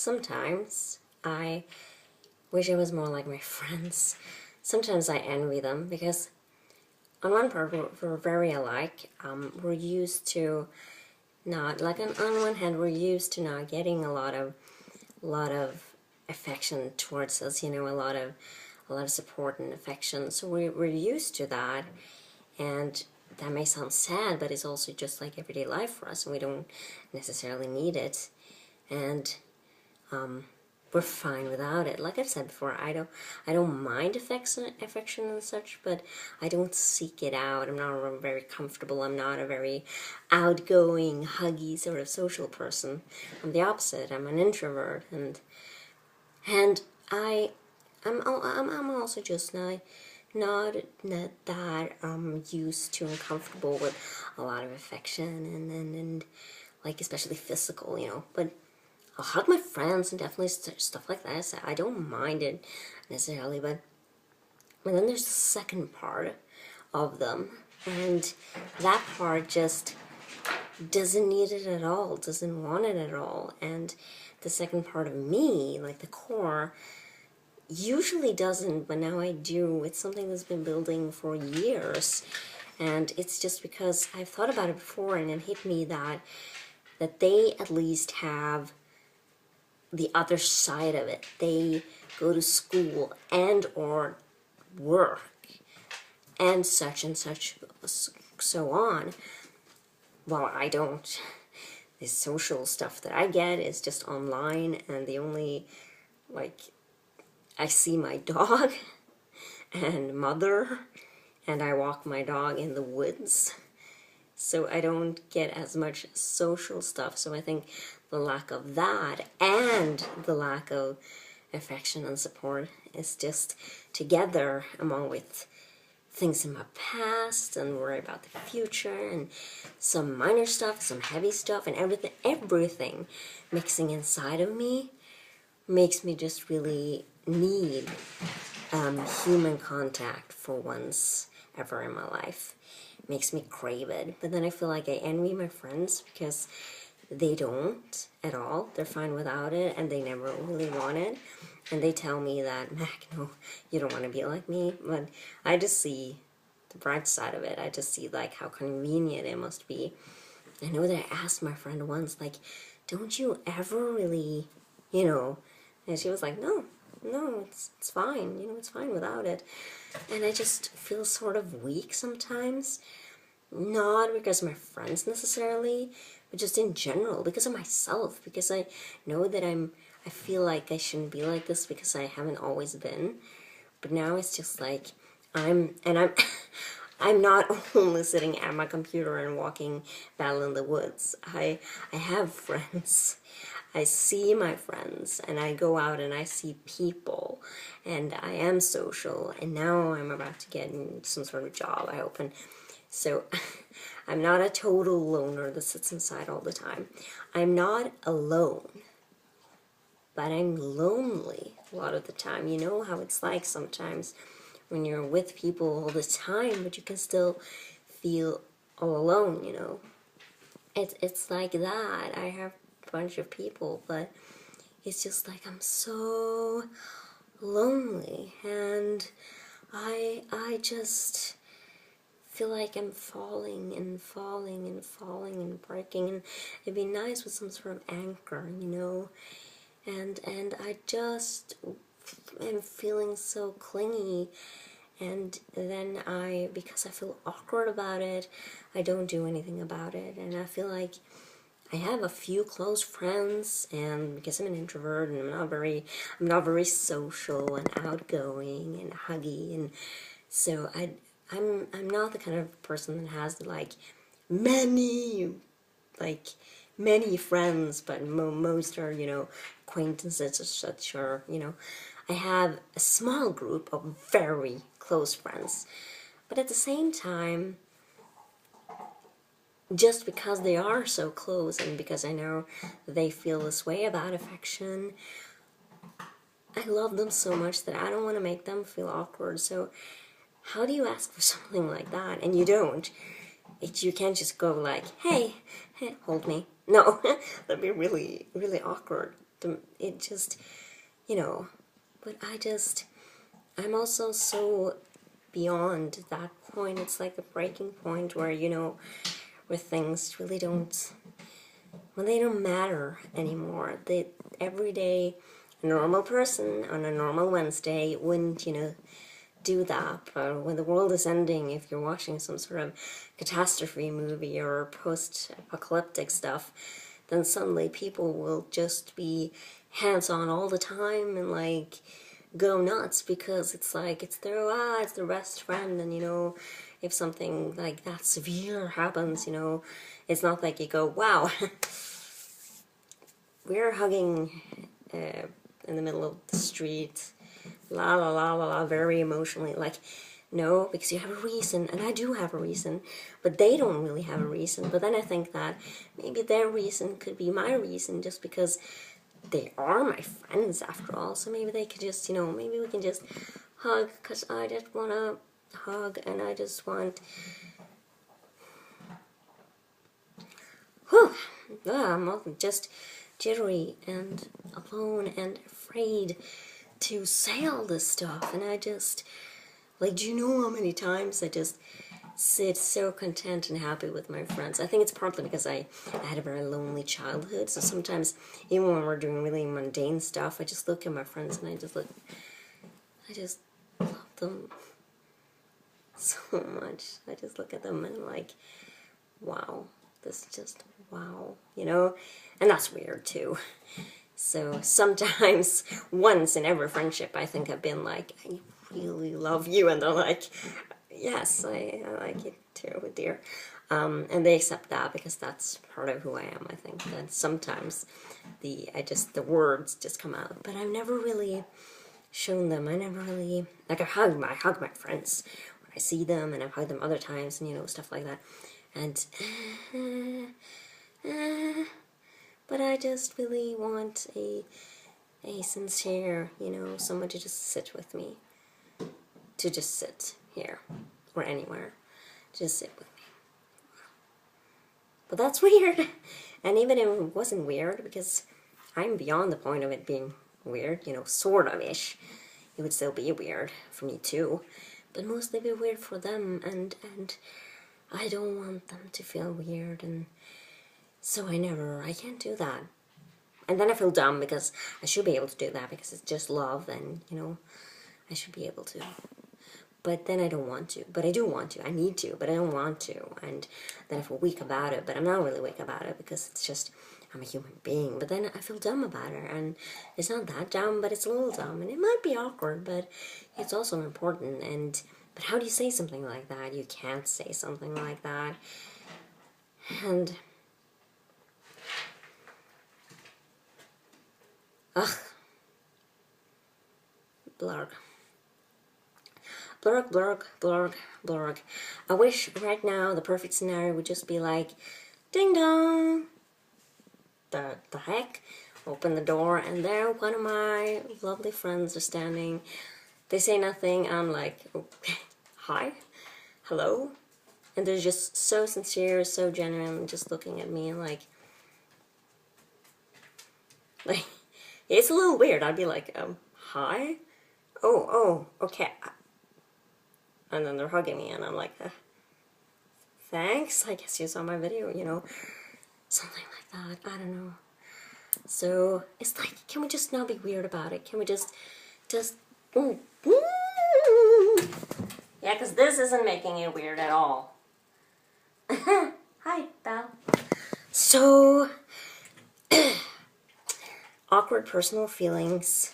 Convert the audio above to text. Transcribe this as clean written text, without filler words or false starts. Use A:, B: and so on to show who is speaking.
A: sometimes I wish I was more like my friends. Sometimes I envy them because on one part we're very alike. We're used to not, like on one hand we're used to not getting a lot of affection towards us, you know, a lot of support and affection. So we're used to that, and that may sound sad, but it's also just like everyday life for us, and we don't necessarily need it. And we're fine without it. Like I've said before, I don't mind affection and such, but I don't seek it out. I'm not very comfortable. I'm not a very outgoing, huggy sort of social person. I'm the opposite. I'm an introvert, and I'm also just not that used to and comfortable with a lot of affection and like especially physical, you know. But I'll hug my friends and definitely stuff like that. So I don't mind it necessarily, but then there's the second part of them, and that part just doesn't need it at all, doesn't want it at all. And the second part of me, like the core, usually doesn't, but now I do. It's something that's been building for years, and it's just because I've thought about it before, and it hit me that they at least have the other side of it. They go to school and or work and such, so on. Well, I don't. The social stuff that I get is just online, and the only, like, I see my dog and mother, and I walk my dog in the woods. So I don't get as much social stuff. So I think the lack of that and the lack of affection and support is just together, along with things in my past and worry about the future and some minor stuff, some heavy stuff, and everything mixing inside of me makes me just really need human contact for once ever in my life. It makes me crave it. But then I feel like I envy my friends because they don't at all. They're fine without it, and they never really want it. And they tell me that, Mac, no, you don't want to be like me. But I just see the bright side of it. I just see like how convenient it must be. I know that I asked my friend once, like, don't you ever really, you know, and she was like, no, it's fine, you know, it's fine without it. And I just feel sort of weak sometimes, not because of my friends necessarily, but just in general, because of myself, because I know that I feel like I shouldn't be like this because I haven't always been, but now it's just like, I'm not only sitting at my computer and walking battle in the woods. I have friends. I see my friends, and I go out and I see people, and I am social, and now I'm about to get in some sort of job, I hope, and so I'm not a total loner that sits inside all the time. I'm not alone, but I'm lonely a lot of the time. You know how it's like sometimes when you're with people all the time, but you can still feel all alone, you know. It's like that. I have a bunch of people, but it's just like I'm so lonely, and I just feel like I'm falling and breaking, and it'd be nice with some sort of anchor, you know. And I just am feeling so clingy, and then because I feel awkward about it, I don't do anything about it, and I feel like I have a few close friends, and because I'm an introvert and I'm not very social and outgoing and huggy, and so I'm not the kind of person that has like many friends, but most are, you know, acquaintances or such, or, you know, I have a small group of very close friends, but at the same time, just because they are so close and because I know they feel this way about affection, I love them so much that I don't want to make them feel awkward. So how do you ask for something like that? And you don't. You can't just go like, hey, hold me. No, that'd be really, really awkward. it just, you know, but I'm also so beyond that point. It's like a breaking point where, you know, where things really don't, when they don't matter anymore. They, every day, a normal person on a normal Wednesday wouldn't, you know, do that. But when the world is ending, if you're watching some sort of catastrophe movie or post-apocalyptic stuff, then suddenly people will just be hands-on all the time and like go nuts, because it's like it's their best friend, and you know, if something like that severe happens, you know, it's not like you go, wow, we're hugging in the middle of the street, la la la la la, very emotionally. Like, no, because you have a reason, and I do have a reason, but they don't really have a reason. But then I think that maybe their reason could be my reason, just because they are my friends after all. So maybe they could just, you know, maybe we can just hug, because I just want to hug, and I just want, whew, I'm just jittery and alone and afraid to say all this stuff. And I just, like, do you know how many times I just sit so content and happy with my friends? I think it's partly because I had a very lonely childhood, so sometimes, even when we're doing really mundane stuff, I just look at my friends and I just love them so much. I just look at them and I'm like, wow, this is just wow, you know? And that's weird too. So sometimes, once in every friendship, I think I've been like, I really love you, and they're like, yes, I like you too, dear. And they accept that, because that's part of who I am. I think that sometimes the words just come out, but I've never really shown them. I never really, like, I hug my friends when I see them, and I've hugged them other times, and you know, stuff like that. And but I just really want a sincere, you know, someone to just sit with me, to just sit here or anywhere, just sit with me. But that's weird. And even if it wasn't weird, because I'm beyond the point of it being weird, you know, sort of ish, it would still be weird for me too, but mostly be weird for them, and I don't want them to feel weird, and so I can't do that. And then I feel dumb, because I should be able to do that, because it's just love, and, you know, I should be able to. But then I don't want to. But I do want to. I need to, but I don't want to. And then I feel weak about it, but I'm not really weak about it, because it's just, I'm a human being. But then I feel dumb about it, and it's not that dumb, but it's a little dumb. And it might be awkward, but it's also important. And but how do you say something like that? You can't say something like that. And ugh. Blurgh. Blurgh, blurgh, blurgh, blurgh. I wish right now the perfect scenario would just be like, ding dong. The heck? Open the door, and there one of my lovely friends are standing. They say nothing. I'm like, oh, hi, hello, and they're just so sincere, so genuine, just looking at me and like it's a little weird. I'd be like, hi, oh, okay, and then they're hugging me, and I'm like, thanks. I guess you saw my video, you know, something like that. I don't know. So it's like, can we just not be weird about it? Can we just, ooh. Yeah, because this isn't making it weird at all. Hi, Belle. So, awkward personal feelings